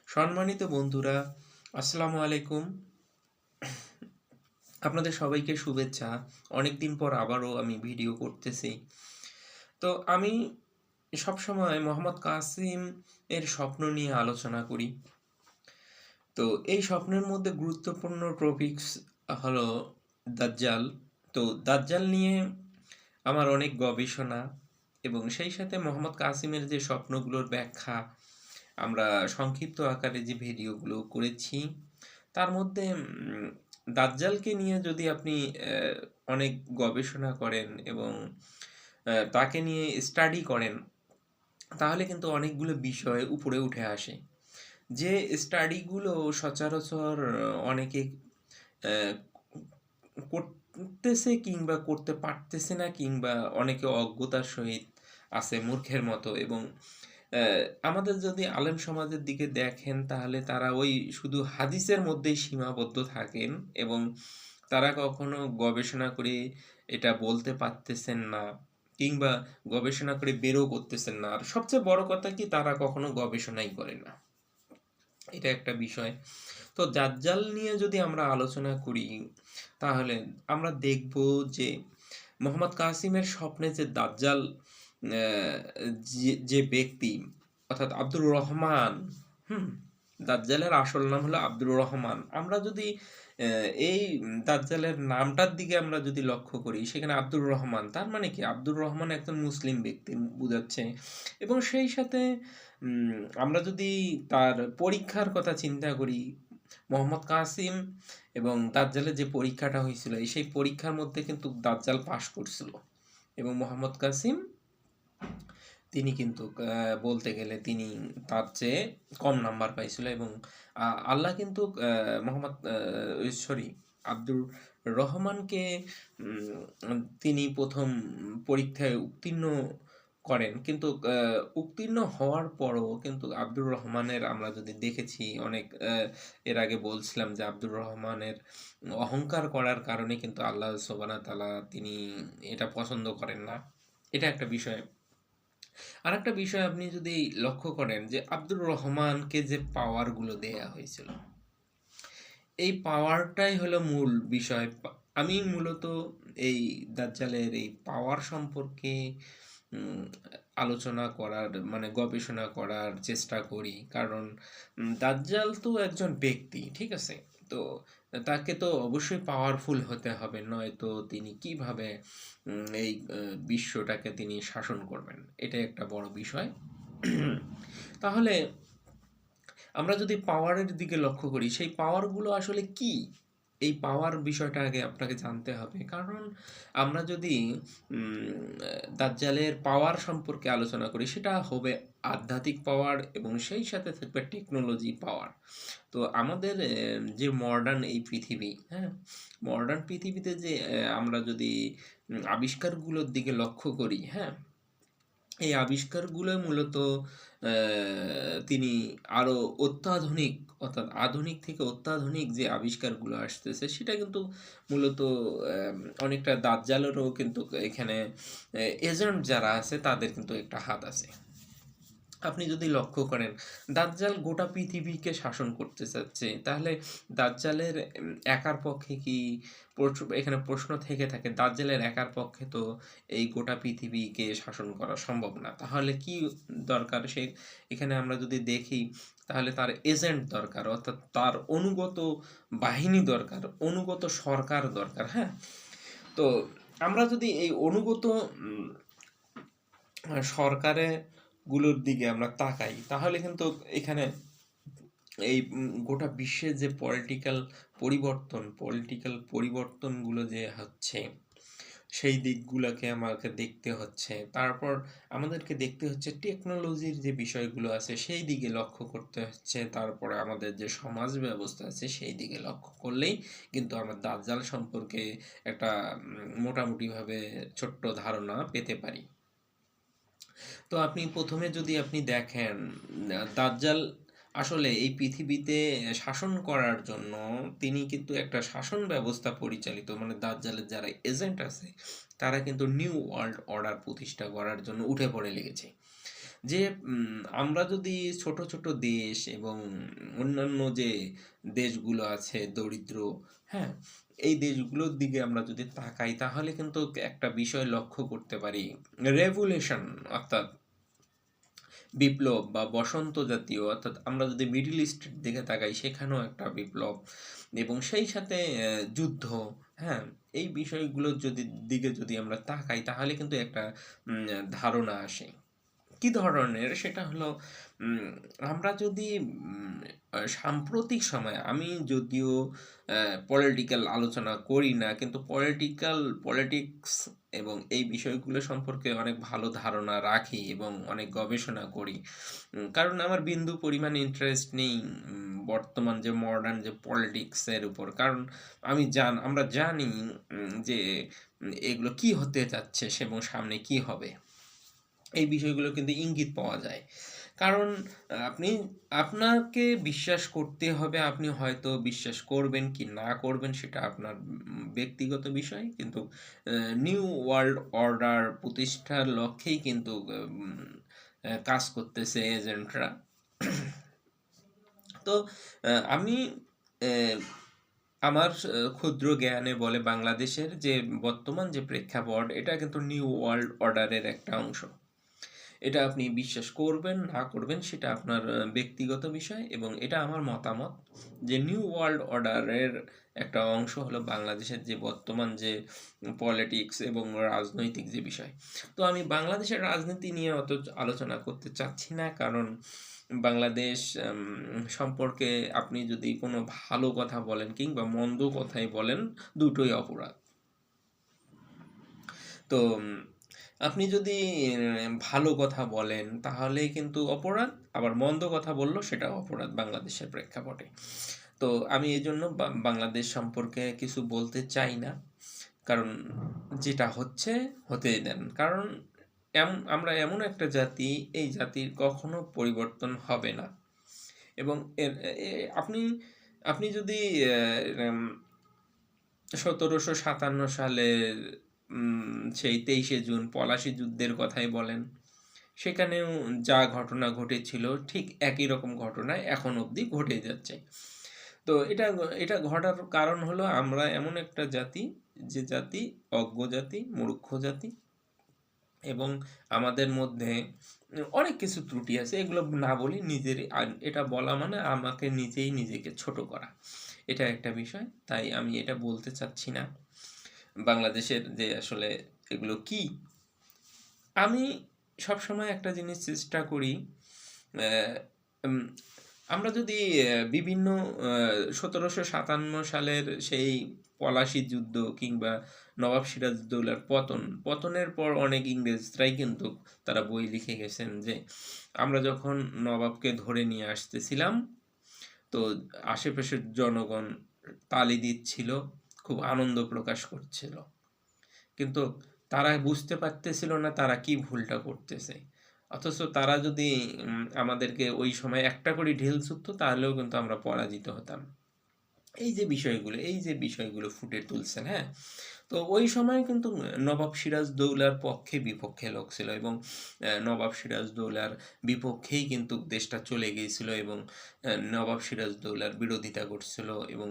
সম্মানিত বন্ধুরা, আসসালামু আলাইকুম। আপনাদের সবাইকে শুভেচ্ছা। অনেকদিন পর আবারও আমি ভিডিও করতেছি। তো আমি সবসময় মোহাম্মদ কাসিম এর স্বপ্ন নিয়ে আলোচনা করি। তো এই স্বপ্নের মধ্যে গুরুত্বপূর্ণ টপিকস হলো দাজ্জাল। তো দাজ্জাল নিয়ে আমার অনেক গবেষণা এবং সেই সাথে মোহাম্মদ কাসিমের যে স্বপ্নগুলোর ব্যাখ্যা আমরা সংক্ষিপ্ত আকারে যে ভিডিওগুলো করেছি, তার মধ্যে দাজ্জালকে নিয়ে যদি আপনি অনেক গবেষণা করেন এবং তাকে নিয়ে স্টাডি করেন, তাহলে কিন্তু অনেকগুলো বিষয় উপরে উঠে আসে। যে স্টাডিগুলো সচরাচর অনেকে আহ, করতেছে কিংবা করতে পারতেছে না, কিংবা অনেকে অজ্ঞতার সহিত আছে মূর্খের মতো। এবং আমাদের যদি আলেম সমাজের দিকে দেখেন, তাহলে তারা ওই শুধু হাদিসের মধ্যেই সীমাবদ্ধ থাকেন এবং তারা কখনো গবেষণা করে এটা বলতে পারতেছেন না, কিংবা গবেষণা করে বেরও করতেছেন না। আর সবচেয়ে বড় কথা কি, তারা কখনো গবেষণাই করে না। এটা একটা বিষয়। তো দাজ্জাল নিয়ে যদি আমরা আলোচনা করি, তাহলে আমরা দেখব যে মোহাম্মদ কাসিমের স্বপ্নে যে দাজ্জাল যে ব্যক্তি, অর্থাৎ আব্দুর রহমান, হুম, দাজ্জালের আসল নাম হলো আব্দুর রহমান। আমরা যদি এই দাজ্জালের নামটার দিকে আমরা যদি লক্ষ্য করি, সেখানে আব্দুর রহমান, তার মানে কি আব্দুর রহমান একজন মুসলিম ব্যক্তি বোঝাচ্ছে। এবং সেই সাথে আমরা যদি তার পরীক্ষার কথা চিন্তা করি, মোহাম্মদ কাসিম এবং দাজ্জালের যে পরীক্ষাটা হয়েছিল, সেই পরীক্ষার মধ্যে কিন্তু দাজ্জাল পাশ করছিল এবং মোহাম্মদ কাসিম তিনি কিন্তু বলতে গেলে তিনি তার চেয়ে কম নাম্বার পাইছিল। এবং আল্লাহ কিন্তু মোহাম্মদ সরি আব্দুর রহমানকে তিনি প্রথম পরীক্ষায় উত্তীর্ণ করেন। কিন্তু উত্তীর্ণ হওয়ার পরও কিন্তু আব্দুর রহমানের, আমরা যদি দেখেছি অনেক এর আগে বলছিলাম যে আব্দুর রহমানের অহংকার করার কারণে কিন্তু আল্লাহ সুবহানাহু ওয়া তাআলা তিনি এটা পছন্দ করেন না। এটা একটা বিষয়। আরেকটা বিষয় আপনি যদি লক্ষ্য করেন, যে আব্দুর রহমানকে যে পাওয়ারগুলো দেয়া হয়েছিল, এই পাওয়ারটাই হলো মূল বিষয়। আমি মূলত এই দাজ্জালের এই পাওয়ার সম্পর্কে উম, আলোচনা করার, মানে গবেষণা করার চেষ্টা করি। কারণ দাজ্জাল তো একজন ব্যক্তি, ঠিক আছে? তো তাকে তো অবশ্যই পাওয়ারফুল হতে হবে, নয়তো তিনি কিভাবে এই বিশ্বটাকে তিনি শাসন করবেন? এটা একটা বড় বিষয়। তাহলে আমরা যদি পাওয়ারের দিকে লক্ষ্য করি, সেই পাওয়ারগুলো আসলে কি? এই পাওয়ার বিষয়টা আগে আপনাকে জানতে হবে। কারণ আমরা যদি দাজ্জালের পাওয়ার সম্পর্কে আলোচনা করি, সেটা হবে আধ্যাত্মিক পাওয়ার এবং সেই সাথে থাকবে টেকনোলজি পাওয়ার। তো আমাদের যে মডার্ন এই পৃথিবী, হ্যাঁ, মডার্ন পৃথিবীতে যে আমরা যদি আবিষ্কারগুলোর দিকে লক্ষ্য করি, হ্যাঁ, এই আবিষ্কারগুলো মূলত তিনি আরো অত্যাধুনিক, অর্থাৎ আধুনিক থেকে অত্যাধুনিক যে আবিষ্কারগুলো আসতেছে, সেটা কিন্তু মূলত অনেকটা দাজ্জালেরও কিন্তু এখানে এজেন্ট যারা আছে তাদের কিন্তু একটা হাত আছে। আপনি যদি লক্ষ্য করেন, দাজ্জাল গোটা পৃথিবীকে শাসন করতে চাচ্ছে, তাহলে দাজ্জালের একার পক্ষে কি, এখানে প্রশ্ন থেকে থাকে, দাজ্জালের একার পক্ষে তো এই গোটা পৃথিবীকে শাসন করা সম্ভব না। তাহলে কি দরকার? সে এখানে আমরা যদি দেখি, তাহলে তার এজেন্ট দরকার, অর্থাৎ তার অনুগত বাহিনী দরকার, অনুগত সরকার দরকার। হ্যাঁ, তো আমরা যদি এই অনুগত সরকারে গুলোর দিকে আমরা তাকাই, তাহলে কিন্তু এখানে এই গোটা বিশ্বের যে পলিটিক্যাল পরিবর্তনগুলো যে হচ্ছে, সেই দিকগুলোকে আমাকে দেখতে হচ্ছে। তারপর আমাদেরকে দেখতে হচ্ছে টেকনোলজির যে বিষয়গুলো আছে, সেই দিকে লক্ষ্য করতে হচ্ছে। তারপরে আমাদের যে সমাজ ব্যবস্থা আছে, সেই দিকে লক্ষ্য করলেই কিন্তু আমরা দাজ্জাল সম্পর্কে একটা মোটামুটিভাবে ছোট্ট ধারণা পেতে পারি। তো আপনি প্রথমে যদি আপনি দেখেন, দাজ্জাল আসলে এই পৃথিবীতে শাসন করার জন্য তিনি কিন্তু একটা শাসন ব্যবস্থা পরিচালিত, মানে দাজ্জালের যারা এজেন্ট আছে, তারা কিন্তু নিউ ওয়ার্ল্ড অর্ডার প্রতিষ্ঠা করার জন্য উঠে পড়ে লেগেছে। যে আমরা যদি ছোট, ছোট দেশ এবং অন্যান্য যে দেশগুলো আছে দরিদ্র, হ্যাঁ? এই দেশগুলোর দিকে আমরা যদি তাকাই তাহলে কিন্তু একটা বিষয় লক্ষ্য করতে পারি। রেভোলিউশন অর্থাৎ বিপ্লব বা বসন্ত জাতীয় অর্থাৎ আমরা যদি মিডল ইস্টের দিকে তাকাই সেখানেও একটা বিপ্লব এবং সেই সাথে যুদ্ধ, হ্যাঁ? এই বিষয়গুলোর দিকে যদি আমরা তাকাই তাহলে কিন্তু একটা ধারণা আসে। কি ধরনের? সেটা হলো উম আমরা যদি সাম্প্রতিক সময়ে আমি যদিও পলিটিক্যাল আলোচনা করি না, কিন্তু পলিটিক্স এবং এই বিষয়গুলো সম্পর্কে অনেক ভালো ধারণা রাখি এবং অনেক গবেষণা করি। কারণ আমার বিন্দু পরিমাণ ইন্টারেস্ট নেই বর্তমান যে মডার্ন যে পলিটিক্সের উপর। কারণ আমরা জানি যে এগুলো কি হতে যাচ্ছে এবং সামনে কি হবে। এই বিষয়গুলো কিন্তু ইঙ্গিত পাওয়া যায়। কারণ আপনি আপনাকে বিশ্বাস করতে হবে, আপনি হয়তো বিশ্বাস করবেন কি না করবেন সেটা আপনার ব্যক্তিগত বিষয়। কিন্তু নিউ ওয়ার্ল্ড অর্ডার প্রতিষ্ঠার লক্ষ্যেই কিন্তু কাজ করতেছে এজেন্টরা। তো আমি অ্যা আমার ক্ষুদ্র জ্ঞানে বলে বাংলাদেশের যে বর্তমান যে প্রেক্ষাপট এটা কিন্তু নিউ ওয়ার্ল্ড অর্ডারের একটা অংশ। এটা আপনি বিশ্বাস করবেন না করবেন সেটা আপনার ব্যক্তিগত বিষয় এবং এটা আমার মতামত যে নিউ ওয়ার্ল্ড অর্ডারের একটা অংশ হলো বাংলাদেশের যে বর্তমান যে পলিটিক্স এবং রাজনৈতিক যে বিষয়। তো আমি বাংলাদেশের রাজনীতি নিয়ে অত আলোচনা করতে চাচ্ছি না, কারণ বাংলাদেশ সম্পর্কে আপনি যদি কোনো ভালো কথা বলেন কিংবা মন্দ কথাই বলেন, দুটোই অপরাধ। তো আপনি যদি ভালো কথা বলেন তাহলেই কিন্তু অপরাধ, আবার মন্দ কথা বললেও সেটাও অপরাধ বাংলাদেশের প্রেক্ষাপটে। তো আমি এজন্য বাংলাদেশ সম্পর্কে কিছু বলতে চাই না। কারণ যেটা হচ্ছে হতেই দেন। কারণ আমরা এমন একটা জাতি, এই জাতির কখনো পরিবর্তন হবে না। এবং এর এ আপনি আপনি যদি এম ১৭৫৭ সালের সেই ২৩শে জুন পলাশী যুদ্ধের কথাই বলেন, সেখানেও যা ঘটনা ঘটেছিল ঠিক একই রকম ঘটনা এখন অবধি ঘটে যাচ্ছে। তো এটা ঘটার কারণ হলো আমরা এমন একটা জাতি, যে জাতি অজ্ঞ জাতি, মূর্খ জাতি এবং আমাদের মধ্যে অনেক কিছু ত্রুটি আছে। এগুলো না বলি নিজেরই, আর এটা বলা মানে আমাকে নিজেকে ছোট করা। এটা একটা বিষয়। তাই আমি এটা বলতে চাচ্ছি না। বাংলাদেশের যে আসলে এগুলো কি? আমি সবসময় একটা জিনিস চেষ্টা করি, অ্যা উম আমরা যদি বিভিন্ন ১৭৫৭ সালের সেই পলাশী যুদ্ধ কিংবা নবাব সিরাজউদ্দৌলার পতনের পর অনেক ইংরেজরাই কিন্তু তারা বই লিখে গেছেন যে, আমরা যখন নবাবকে ধরে নিয়ে আসতেছিলাম, তো আশেপাশের জনগণ তালি দিচ্ছিল, খুব আনন্দ প্রকাশ করছিল। কিন্তু তারা বুঝতে পারতেছিল না তারা কি ভুলটা করতেছে। অথচ তারা যদি আমাদেরকে ওই সময় একটা করে ঢিল ছুড়ত তাহলেও কিন্তু আমরা পরাজিত হতাম। এই যে বিষয়গুলো ফুটে তুলছেন, হ্যাঁ? তো ওই সময় কিন্তু নবাব সিরাজদৌলার পক্ষে বিপক্ষে লোক ছিল এবং নবাব সিরাজদৌলার বিপক্ষেই কিন্তু দেশটা চলে গিয়েছিল এবং নবাব সিরাজদৌলার বিরোধিতা করছিল এবং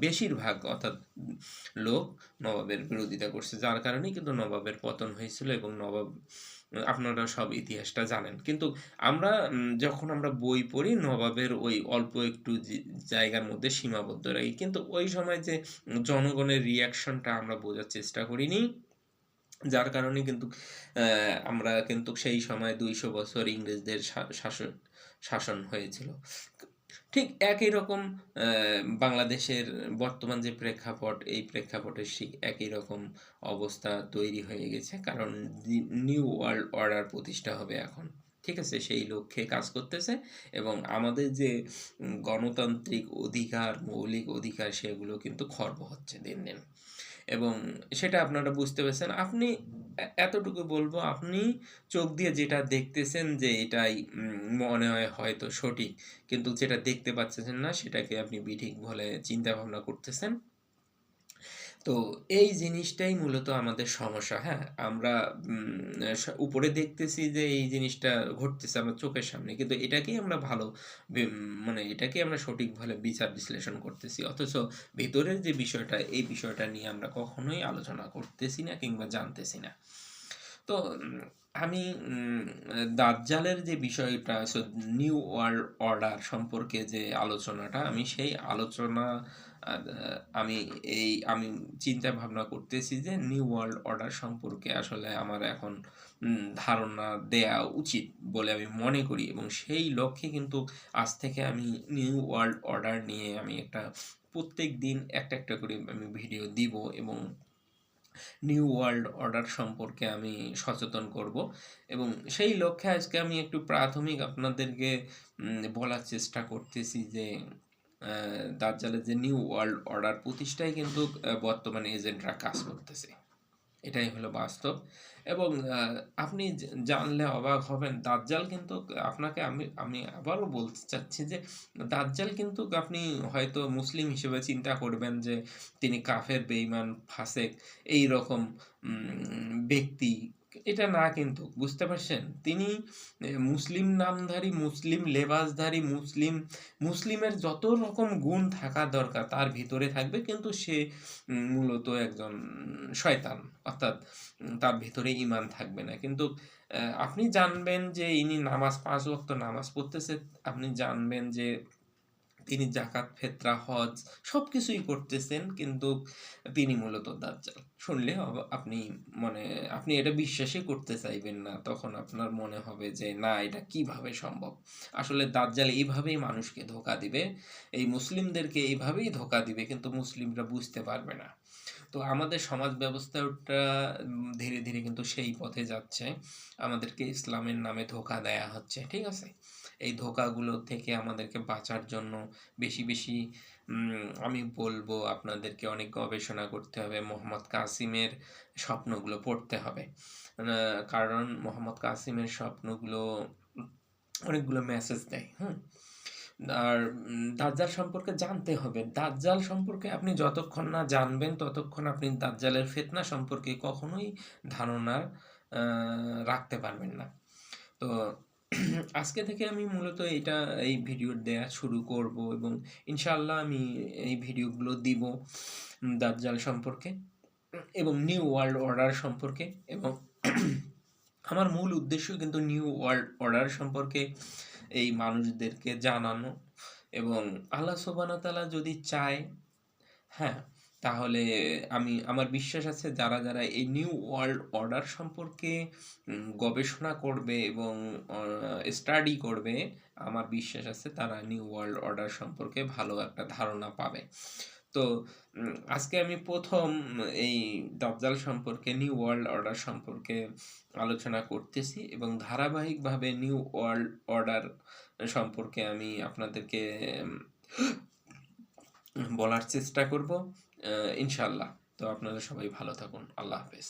বেশিরভাগ অর্থাৎ লোক নবাবের বিরোধিতা করছে। যার কারণেই কিন্তু নবাবের পতন হয়েছিল এবং আপনারা সব ইতিহাসটা জানেন। কিন্তু যখন আমরা বই পড়ি নবাবের ওই অল্প একটু জায়গার মধ্যে সীমাবদ্ধ রাখি। কিন্তু ওই সময় যে জনগণের রিঅ্যাকশনটা আমরা বোঝার চেষ্টা করিনি। যার কারণে কিন্তু আমরা কিন্তু সেই সময় ২০০ বছর ইংরেজদের শাসন হয়েছিল। ঠিক একই রকম বাংলাদেশের বর্তমান যে প্রেক্ষাপট, এই প্রেক্ষাপটের ঠিক একই রকম অবস্থা তৈরি হয়ে গেছে। কারণ নিউ ওয়ার্ল্ড অর্ডার প্রতিষ্ঠা হবে এখন। ঠিক আছে? সেই লক্ষ্যে কাজ করতেছে এবং আমাদের যে গণতান্ত্রিক অধিকার, মৌলিক অধিকার সেগুলো কিন্তু খর্ব হচ্ছে দিন, দিন। এবং সেটা আপনারা বুঝতে পেরেছেন। আপনি এতটুকু বলবো, আপনি চোখ দিয়ে যেটা দেখতেছেন যে এটাই মনে হয় হয়তো সঠিক। কিন্তু যেটা দেখতে পাচ্ছেন না সেটাকে আপনি বিঠিক বলে চিন্তা ভাবনা করতেছেন। তো এই জিনিসটাই মূলত আমাদের সমস্যা, হ্যাঁ? আমরা উপরে দেখতেছি যে এই জিনিসটা ঘটতেছে আমার চোখের সামনে। কিন্তু এটাকেই আমরা ভালো মানে এটাকেই আমরা সঠিকভাবে বিচার বিশ্লেষণ করতেছি। অথচ ভেতরের যে বিষয়টা, এই বিষয়টা নিয়ে আমরা কখনোই আলোচনা করতেছি না কিংবা জানতেছি না। তো আমি দাজ্জালের যে বিষয়টা নিউ ওয়ার্ল্ড অর্ডার সম্পর্কে যে আলোচনাটা, আমি সেই আলোচনা আ আমি আমি চিন্তা ভাবনা করতেছি যে নিউ ওয়ার্ল্ড অর্ডার সম্পর্কে আসলে আমার এখন ধারণা দেয়া উচিত বলে আমি মনে করি, এবং সেই লক্ষ্যে কিন্তু আজ থেকে আমি নিউ ওয়ার্ল্ড অর্ডার নিয়ে আমি প্রত্যেকদিন একটা করে আমি ভিডিও দিব, এবং নিউ ওয়ার্ল্ড অর্ডার সম্পর্কে আমি সচেতন করব, এবং সেই লক্ষ্যে আজকে আমি একটু প্রাথমিক আপনাদেরকে বলার চেষ্টা করতেছি যে দাজ্জালের যে নিউ ওয়ার্ল্ড অর্ডার প্রতিষ্ঠায় কিন্তু বর্তমানে এজেন্টরা কাজ করতেছে। এটাই হলো বাস্তব, এবং আপনি জানলে অবাক হবেন, দাজ্জাল কিন্তু আপনাকে আমি আমি আবারও বলতে চাচ্ছি যে দাজ্জাল কিন্তু আপনি হয়তো মুসলিম হিসেবে চিন্তা করবেন যে তিনি কাফের, বেঈমান, ফাসেক এইরকম ব্যক্তি। এটা না, কিন্তু বুঝতে পারছেন? তিনি মুসলিম নামধারী, মুসলিম লেবাসধারী, মুসলিমের যত রকম গুণ থাকা দরকার তার ভিতরে থাকবে, কিন্তু সে মূলত একজন শয়তান। অর্থাৎ তার ভেতরে ঈমান থাকবে না। কিন্তু আপনি জানবেন যে ইনি ৫ ওয়াক্ত নামাজ পড়তেছে। আপনি জানবেন যে তিনি যাকাত, ফেতরা, হজ সবকিছুই করতেছেন, কিন্তু তিনি মূলত দাজ্জাল। শুনলে আপনি মানে আপনি এটা বিশ্বাসই করতে চাইবেন না। তখন আপনার মনে হবে যে না, এটা কিভাবে সম্ভব? আসলে দাজ্জাল এইভাবেই মানুষকে ধোঁকা দিবে। এই মুসলিমদেরকে এইভাবেই ধোঁকা দিবে, কিন্তু মুসলিমরা বুঝতে পারবে না। তো আমাদের সমাজ ব্যবস্থাটা ধীরে কিন্তু সেই পথে যাচ্ছে। আমাদেরকে ইসলামের নামে ধোঁকা দেয়া হচ্ছে। ঠিক আছে? এই ধোঁকাগুলো থেকে আমাদেরকে বাঁচার জন্য বেশি আমি বলবো আপনাদেরকে অনেক গবেষণা করতে হবে। মোহাম্মদ কাসিমের স্বপ্নগুলো পড়তে হবে। কারণ মোহাম্মদ কাসিমের স্বপ্নগুলো অনেকগুলো মেসেজ দেয়। হুম? আর দাজ্জাল সম্পর্কে জানতে হবে। দাজ্জাল সম্পর্কে আপনি যতক্ষণ না জানবেন, ততক্ষণ আপনি দাজ্জালের ফিতনা সম্পর্কে কখনোই ধারণা আ রাখতে পারবেন না। তো আজকে থেকে আমি মূলত এই ভিডিও দেয়া শুরু করব, এবং ইনশাআল্লাহ আমি এই ভিডিওগুলো দিব দাজ্জাল সম্পর্কে এবং নিউ ওয়ার্ল্ড অর্ডার সম্পর্কে, এবং আমার মূল উদ্দেশ্য কিন্তু নিউ ওয়ার্ল্ড অর্ডার সম্পর্কে এই মানুষদেরকে জানানো, এবং আল্লাহ সুবহানাহু ওয়া তাআলা যদি চায়, হ্যাঁ, তাহলে আমার বিশ্বাস আছে যারা এই নিউ ওয়ার্ল্ড অর্ডার সম্পর্কে গবেষণা করবে এবং স্টাডি করবে, আমার বিশ্বাস আছে তারা নিউ ওয়ার্ল্ড অর্ডার সম্পর্কে ভালো একটা ধারণা পাবে। তো আজকে আমি ১ম এই দাজ্জাল সম্পর্কে, নিউ ওয়ার্ল্ড অর্ডার সম্পর্কে আলোচনা করতেছি, এবং ধারাবাহিকভাবে নিউ ওয়ার্ল্ড অর্ডার সম্পর্কে আমি আপনাদেরকে বলার চেষ্টা করব ইনশাআল্লাহ। তো আপনারা সবাই ভালো থাকুন। আল্লাহ হাফেজ।